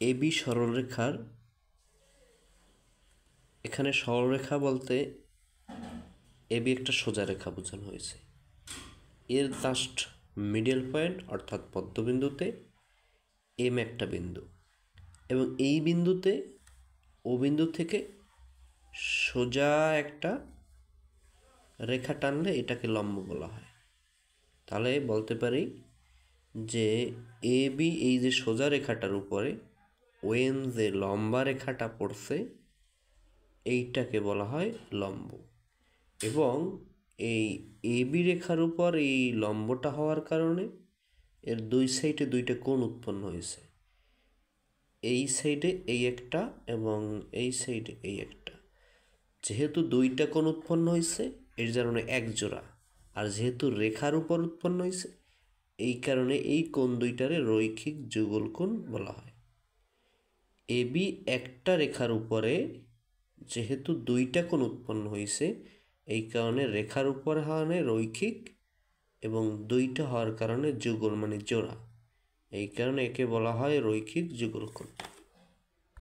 AB সরলরেখার, এখানে সরলরেখা বলতে এবি একটা সোজা রেখা বোঝানো হয়েছে। এর জাস্ট মিডল পয়েন্ট অর্থাৎ মধ্যবিন্দুতে এম একটা বিন্দু, এবং এই বিন্দুতে ও বিন্দু থেকে সোজা একটা রেখা টানলে এটাকে লম্ব বলা হয়। তাহলে বলতে পারি যে এ বি এই যে সোজা রেখাটার উপরে ওএন যে লম্বা রেখাটা পড়ছে এইটাকে বলা হয় লম্ব। এবং এই এ বি রেখার উপর এই লম্বটা হওয়ার কারণে এর দুই সাইডে দুইটা কোণ উৎপন্ন হয়েছে, এই সাইডে এই একটা এবং এই সাইডে এই একটা। যেহেতু দুইটা কোণ উৎপন্ন হয়েছে এর কারণে এক জোড়া, আর যেহেতু রেখার উপর উৎপন্ন হয়েছে এই কারণে এই কোণ দুইটারে রৈখিক যুগল কোণ বলা হয়। এবি একটা রেখার উপরে যেহেতু দুইটা কোণ উৎপন্ন হয়েছে এই কারণে রেখার উপর হওয়ানে রৈখিক এবং দুইটা হওয়ার কারণে যুগল মানে জোড়া, এই কারণে একে বলা হয় রৈখিক যুগল কোণ।